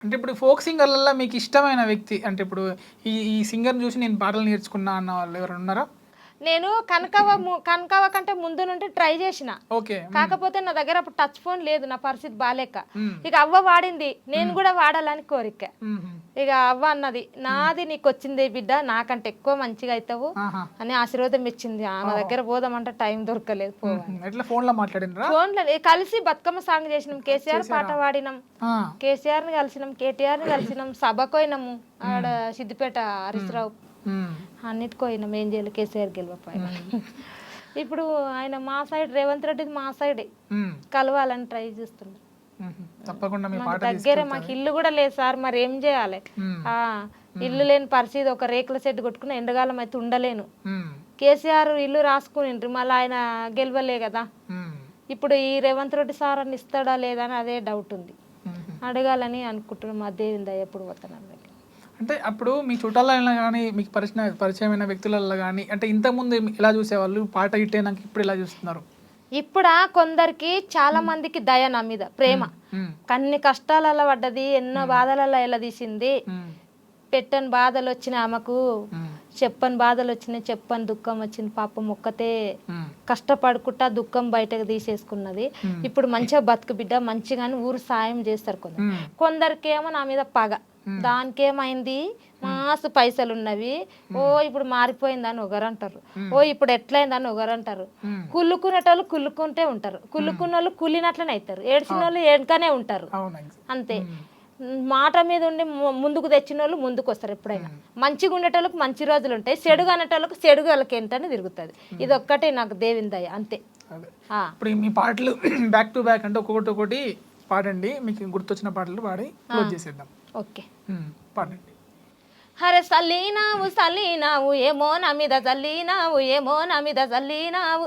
అంటే ఇప్పుడు ఫోక్ సింగర్లలో మీకు ఇష్టమైన వ్యక్తి అంటే ఇప్పుడు ఈ సింగర్ని చూసి నేను పాటలు నేర్చుకున్నా అన్న వాళ్ళు ఎవరైనా ఉన్నారా? నేను కనకవ కంటే ముందు నుండి ట్రై చేసిన. ఓకే. కాకపోతే నా దగ్గర అప్పుడు టచ్ ఫోన్ లేదు, నా పరిస్థితి బాలేక. ఇక అవ్వ వాడింది, నేను కూడా వాడాలని కోరిక. ఇక అవ్వ అన్నది, నాది నీకు వచ్చింది బిడ్డ, నాకంటే ఎక్కువ మంచిగా అవుతావు అని ఆశీర్వాదం ఇచ్చింది. ఆమె దగ్గర పోదామంటే టైం దొరకలేదు. ఫోన్లో మాట్లాడినరా? ఫోన్లో కలిసి బతుకమ్మ సాంగ్ చేసినాం, కేసీఆర్ పాట వాడినాం, కేసీఆర్ ని కలిసినాం, కేటీఆర్ ని కలిసినాం, సభకు పోయినాము ఆడ సిద్దిపేట హరీశ్రావు అన్నిటికీ పోయినాం. ఏం చేయాలి, కేసీఆర్ గెలవపోయినా. ఇప్పుడు ఆయన మా సైడ్, రేవంత్ రెడ్డి మా సైడే కలవాలని ట్రై చేస్తున్నాం. తప్పకుండా దగ్గరే మాకు ఇల్లు కూడా లేదు సార్, మరి ఏం చేయాలి? ఇల్లు లేని పరిస్థితి, ఒక రేకుల షెడ్ కొట్టుకుని ఎండగాలం అయితే ఉండలేను. కేసీఆర్ ఇల్లు రాసుకుని మళ్ళీ ఆయన గెలవలే కదా. ఇప్పుడు ఈ రేవంత్ రెడ్డి సార్ అని ఇస్తాడా లేదా అని అదే డౌట్ ఉంది. అడగాలని అనుకుంటున్నాం. మా దేవిందా ఎప్పుడు పోతున్నాను. అంటే అప్పుడు మీ చుట్టాలలో కానీ మీకు పరిచయమైన వ్యక్తులలో కానీ అంటే ఇంతకుముందు ఎలా చూసేవాళ్ళు, పాట ఇట్టేనాక ఇప్పుడు ఎలా చూస్తున్నారు? ఇప్పుడు కొందరికి చాలా మందికి దయ నా మీద, ప్రేమ. కన్ని కష్టాలలో పడ్డది, ఎన్నో బాధలలో ఎలా తీసింది. పెట్టని బాధలు వచ్చిన ఆమెకు, చెప్పని బాధలు వచ్చినాయి, చెప్పని దుఃఖం వచ్చింది. పాపం ఒక్కతే కష్టపడుకుంటా దుఃఖం బయటకు తీసేసుకున్నది. ఇప్పుడు మంచిగా బతుకు బిడ్డ, మంచిగాని ఊరు సాయం చేస్తారు కొందరు. కొందరికేమో నా మీద పగ, దానికేమైంది మాసు పైసలు ఉన్నవి, ఓ ఇప్పుడు మారిపోయిందని ఒకరు అంటారు, ఓ ఇప్పుడు ఎట్లయిందని ఒకరు అంటారు. కుళ్ళుకునేటోళ్ళు కుళ్ళుకుంటే ఉంటారు, కుళ్ళుకున్న వాళ్ళు కుళ్ళినట్లనే అవుతారు, ఏడ్చిన వాళ్ళు ఏడ్కనే ఉంటారు. అంతే. మాట మీద ఉండి ముందుకు తెచ్చిన వాళ్ళు ముందుకు వస్తారు. ఎప్పుడైనా మంచిగా ఉండేటోళ్ళకి మంచి రోజులు ఉంటాయి, చెడుగా అనేటోళ్ళకి చెడుగా వాళ్ళకి ఏంటనే తిరుగుతుంది. ఇది ఒక్కటే నాకు దేవిందయ్య, అంతే. ఇప్పుడు మీ పాటలు బ్యాక్ టు బ్యాక్ అంటే ఒక్కొక్కటి పాడండి, మీకు గుర్తొచ్చిన పాటలు పాడి క్లోజ్ చేసేద్దాం. ఓకే, పాడండి. హరే సల్లీనావు సల్లీనావు ఏమో నా మీద చల్లీనావు, ఏమో నా మీద చల్లీనావు.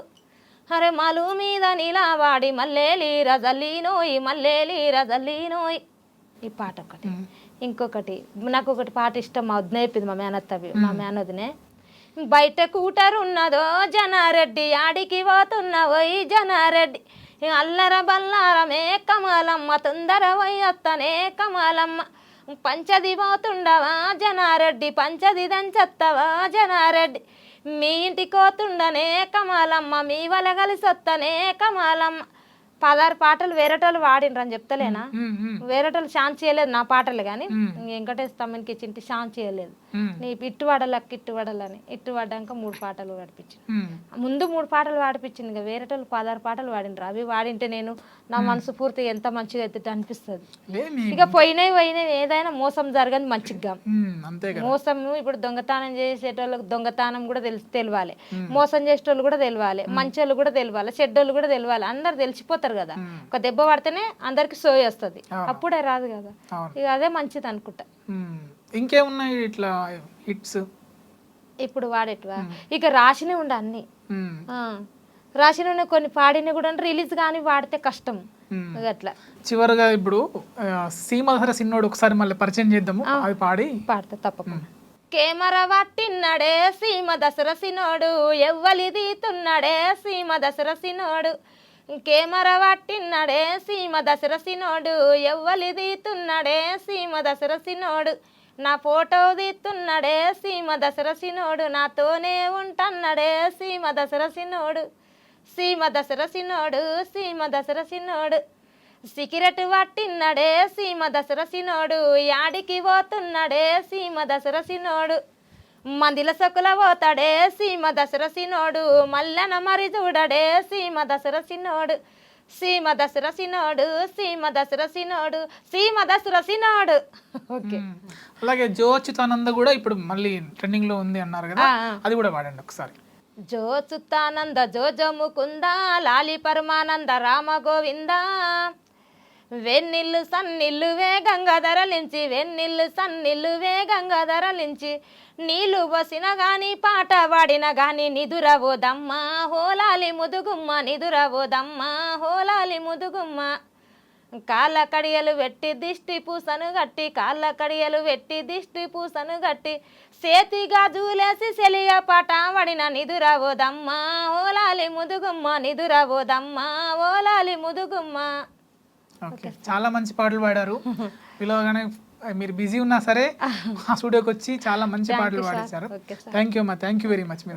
హరే మలు మీద నీలావాడి మల్లేలీరా జల్లీనోయి, మల్లేలీరా జల్లీనోయి. ఈ పాట ఒకటి. ఇంకొకటి నాకు ఒకటి పాట ఇష్టం, మా వదిన చెప్పింది, మా మేనత్తవి, మా మేనొదినే. బయట కూటరు ఉన్నదో జనారెడ్డి, ఆడికి పోతున్నవోయి జనారెడ్డి, అల్లర బల్లారమే కమలమ్మ, తొందర వయ్యత్తనే కమలమ్మ. పంచది పోతుండవా జనారెడ్డి, పంచది దంచత్తవా జనారెడ్డి, మీ ఇంటికి పోతుండనే కమలమ్మ, మీ వల కలిసొత్తనే కమలమ్మ. 16 పాటలు వేరేటోళ్ళు వాడినరు అని చెప్తలేనా? వేరేటోళ్ళు ఛాన్స్ చేయలేదు నా పాటలు, కానీ వెంకటేష్ తమ్మునికి ఇచ్చింటి ఛాన్స్ చేయలేదు. నీ ఇట్టు వాడాలకి ఇట్టు వాడాలని, ఇట్టు వాడాక 3 పాటలు వాడిపించింది. ముందు 3 పాటలు వాడిపించింది, ఇంకా వేరేటోళ్ళు 16 పాటలు వాడినరు. అవి వాడింటే నేను నా మనసు పూర్తిగా ఎంత మంచిగా అయితే అనిపిస్తుంది. ఇక పోయినవి ఏదైనా మోసం జరగదు మంచిగా. మోసం ఇప్పుడు దొంగతనం చేసేటోళ్ళకి దొంగతనం కూడా తెలియాలి, మోసం చేసేటోళ్ళు కూడా తెలియాలి, మంచోళ్ళు కూడా తెలియాలి, చెడ్డోళ్ళు కూడా తెలియాలి. అందరు తెలిసిపోతారు కదా. ఒక దెబ్బ పడితేనే అందరికి సోయి వస్తుంది, అప్పుడే రాదు కదా. ఇక అదే మంచిది అనుకుంటా. ఇంకేమున్నాయి ఇట్లా హిట్స్ ఇప్పుడు వాడేటివా? ఇక రాసినే ఉండ అన్ని రాసిన కొన్ని పాడిన కూడా రిలీజ్ కానీ వాడితే కష్టం. అట్లా చివరిగా ఇప్పుడు సీమధర సిన్నోడు ఒకసారి మళ్ళీ పరిచయం చేద్దాము, అవి పాడితే తప్పకుండా. కెమెరా పట్టిన్నాడే సీమ దసరా సినోడు, ఎవ్వలి తీతున్నాడే సీమ దసరా సినోడు. కెమెరా పట్టిన్నాడే సీమ దసరా సినోడు, ఎవ్వలి తీతున్నాడే సీమ దసరా సినోడు. నా ఫోటో తీస్తున్నాడే సీమ దసరా సినోడు, నాతోనే ఉంటన్నాడే సీమ దసరా సినోడు. సీమ దసరా సినోడు, సీమ దసరా సినోడు. సిగరెట్ పట్టిన్నాడే సీమ దసరా సినోడు, యాడికి పోతున్నాడే సీమ దసరా సినోడు. మందిల సొక్కుల పోతాడే సీమ దసరా సినోడు, మల్లన మరి చూడడే సీమ దసరా సినోడు. సీమ దసరా సినోడు, సీమ దసరా సినోడు, సీమ దసరా సినోడు. ఓకే. అలాగే జో అచ్యుతానంద కూడా ఇప్పుడు మళ్ళీ ట్రెండింగ్ లో ఉంది అన్నారు కదా, అది కూడా వాడండి ఒకసారి. జో అచ్యుతానంద జో జో ముకుంద, లాలి పరమానంద రామ గోవింద. వెన్నెల్లు సన్నిల్లు వేగంగా ధరలించి, వెన్నెల్లు సన్నిల్లు వేగంగా ధరలించి, నీళ్ళు పోసిన గాని పాట వాడిన గాని నిదురవోదమ్మా హోలాలి ముదుగుమ్మ, నిదురవోదమ్మా హోలాలి ముదుగుమ్మ. కాళ్ళ కడియలు పెట్టి దిష్టి పూసను గట్టి, కాళ్ళ కడియలు పెట్టి దిష్టి పూసను గట్టి, సేతిగా జూలేసి సెలియ పాట వాడిన నిదురవోదమ్మా హోలాలి ముదుగుమ్మ, నిదురవోదమ్మా హోలాలి ముదుగుమ్మ. చాలా మంచి పాటలు పాడారు. పిలవగానే మీరు బిజీ ఉన్నా సరే ఆ స్టూడియోకి వచ్చి చాలా మంచి పాటలు పాడేశారు. Okay sir. థ్యాంక్ యూ అమ్మా, థ్యాంక్ యూ వెరీ మచ్.